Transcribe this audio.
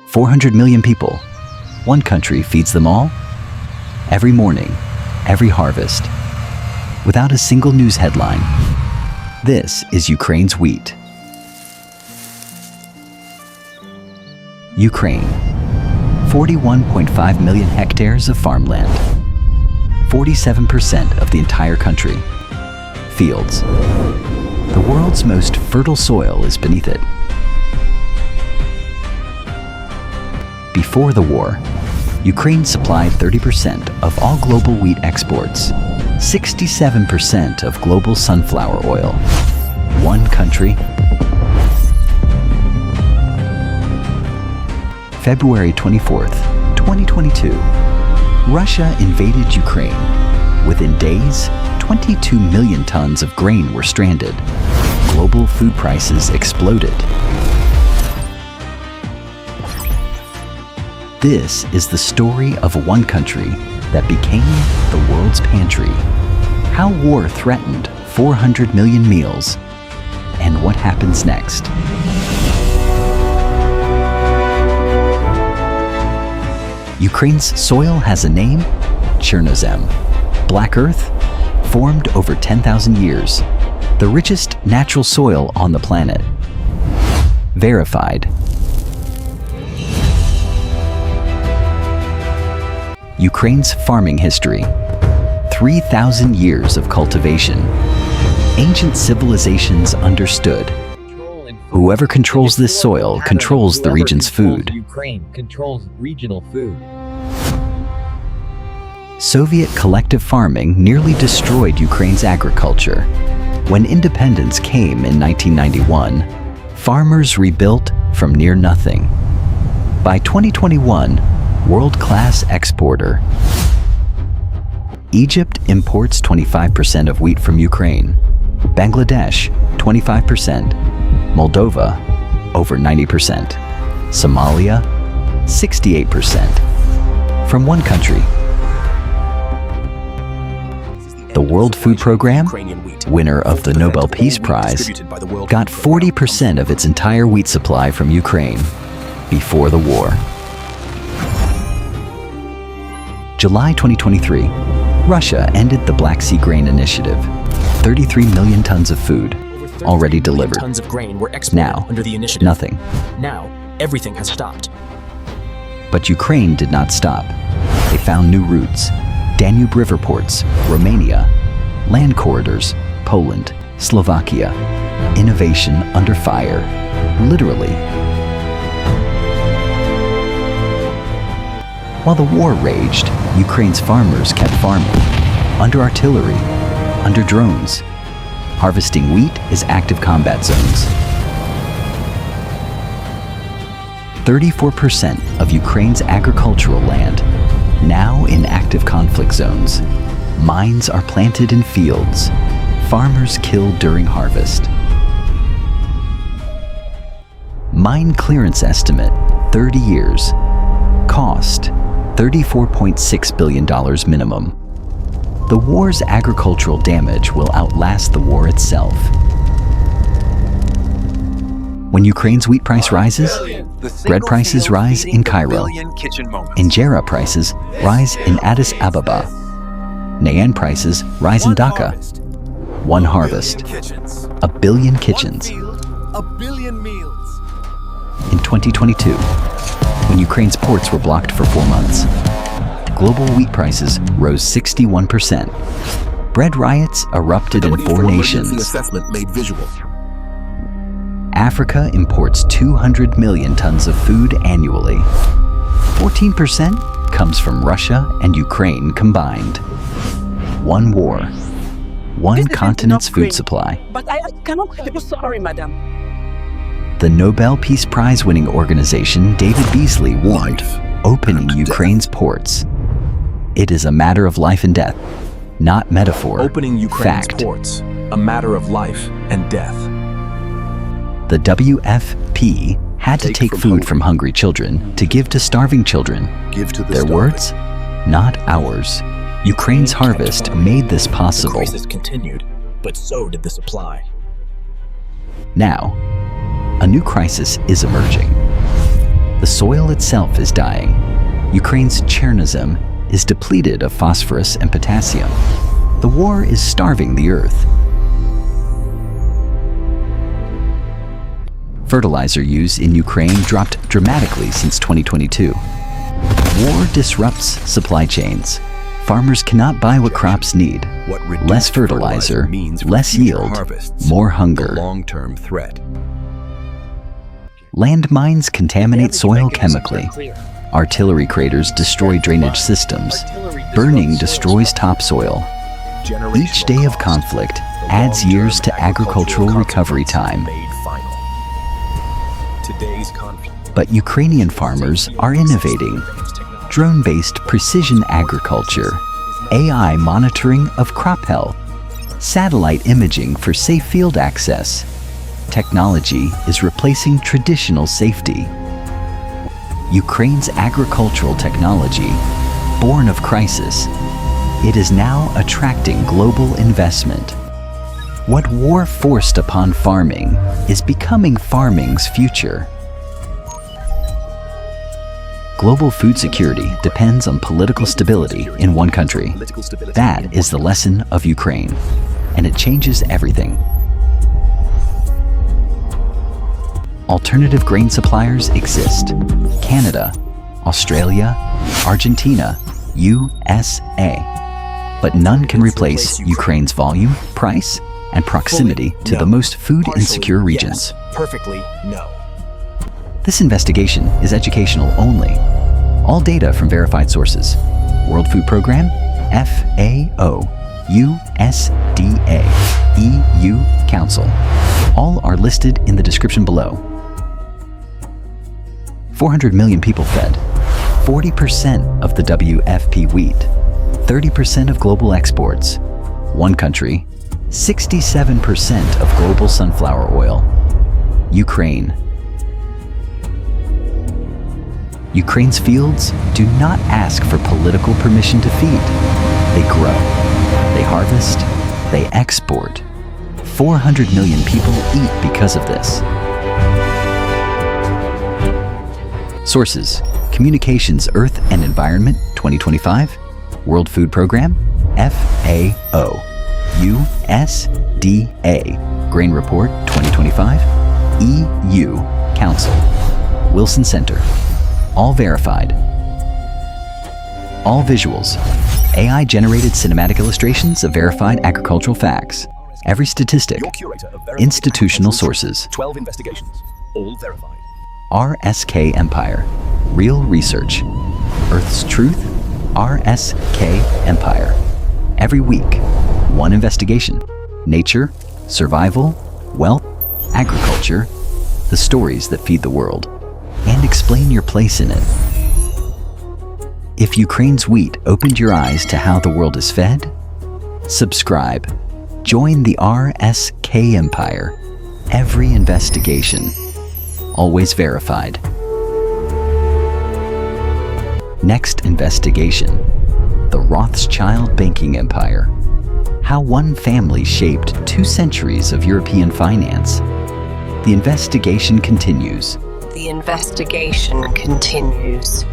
400 million people. One country feeds them all? Every morning, every harvest, without a single news headline. This is Ukraine's wheat. Ukraine, 41.5 million hectares of farmland, 47% of the entire country. Fields. The world's most fertile soil is beneath it. Before the war, Ukraine supplied 30% of all global wheat exports, 67% of global sunflower oil. One country. February 24th, 2022. Russia invaded Ukraine. Within days, 22 million tons of grain were stranded. Global food prices exploded. This is the story of one country that became the world's pantry. How war threatened 400 million meals, and what happens next. Ukraine's soil has a name, Chernozem. Black earth, formed over 10,000 years. The richest natural soil on the planet. Verified. Ukraine's farming history. 3,000 years of cultivation. Ancient civilizations understood. Whoever controls this soil controls the region's food. Ukraine controls regional food. Soviet collective farming nearly destroyed Ukraine's agriculture. When independence came in 1991, farmers rebuilt from near nothing. By 2021, world-class exporter. Egypt imports 25% of wheat from Ukraine. Bangladesh, 25%. Moldova, over 90%. Somalia, 68%. From one country. The World Food Program, winner of the Nobel Peace Prize, got 40% of its entire wheat supply from Ukraine before the war. July 2023, Russia ended the Black Sea Grain Initiative. 33 million tons of food already delivered. Tons of grain were exported Now, under the initiative. nothing. Now, everything has stopped. But Ukraine did not stop. They found new routes. Danube river ports, Romania, land corridors, Poland, Slovakia. Innovation under fire, literally. While the war raged, Ukraine's farmers kept farming. Under artillery, under drones. Harvesting wheat is active combat zones. 34% of Ukraine's agricultural land now in active conflict zones. Mines are planted in fields. Farmers killed during harvest. Mine clearance estimate, 30 years. Cost, $34.6 billion minimum. The war's agricultural damage will outlast the war itself. When Ukraine's wheat price rises, bread prices rise in Cairo. Injera prices rise in Addis Ababa. Naan prices rise in Dhaka. One harvest, a billion kitchens. In 2022, when Ukraine's ports were blocked for 4 months, global wheat prices rose 61%. Bread riots erupted in 4 nations. Africa imports 200 million tons of food annually. 14% comes from Russia and Ukraine combined. One war, one continent's food supply. But I cannot help you. Sorry, madam. The Nobel Peace Prize winning organization David Beasley warned, opening Ukraine's ports. It is a matter of life and death, not metaphor. Opening Ukraine's fact. ports, a matter of life and death. The WFP had to take food from hungry children to give to starving children. Their words, not ours. Ukraine's harvest made this possible. The crisis continued, but so did the supply. Now, a new crisis is emerging. The soil itself is dying. Ukraine's Chernozem is depleted of phosphorus and potassium. The war is starving the earth. Fertilizer use in Ukraine dropped dramatically since 2022. War disrupts supply chains. Farmers cannot buy what crops need. What reduced Less fertilizer, means for less future yield, harvests, more hunger. the long-term threat. Landmines contaminate soil chemically. Artillery craters destroy drainage systems. Burning destroys topsoil. Each day of conflict adds years to agricultural recovery time. Today's conflict. But Ukrainian farmers are innovating. Drone-based precision agriculture, AI monitoring of crop health, satellite imaging for safe field access. Technology is replacing traditional safety. Ukraine's agricultural technology, born of crisis, it is now attracting global investment. What war forced upon farming is becoming farming's future. Global food security depends on political stability in one country. That is the lesson of Ukraine, and it changes everything. Alternative grain suppliers exist. Canada, Australia, Argentina, USA. But none can replace Ukraine's volume, price, and proximity to the most food-insecure regions. Yes. Perfectly, no. This investigation is educational only. All data from verified sources. World Food Program, FAO, USDA, EU Council. All are listed in the description below. 400 million people fed, 40% of the WFP wheat, 30% of global exports. One country, 67% of global sunflower oil. Ukraine. Ukraine's fields do not ask for political permission to feed. They grow, they harvest, they export. 400 million people eat because of this. Sources: Communications, Earth and Environment 2025, World Food Program, FAO, USDA, Grain Report 2025, EU Council, Wilson Center. All verified. All visuals. AI-generated cinematic illustrations of verified agricultural facts. Every statistic. Institutional sources. 12 investigations, all verified. RSK Empire. Real research. Earth's Truth. RSK Empire. Every week, one investigation. Nature, survival, wealth, agriculture, the stories that feed the world. And explain your place in it. If Ukraine's wheat opened your eyes to how the world is fed, subscribe. Join the RSK Empire. Every investigation, always verified. Next investigation, the Rothschild banking empire. How one family shaped 2 centuries of European finance. The investigation continues. The investigation continues.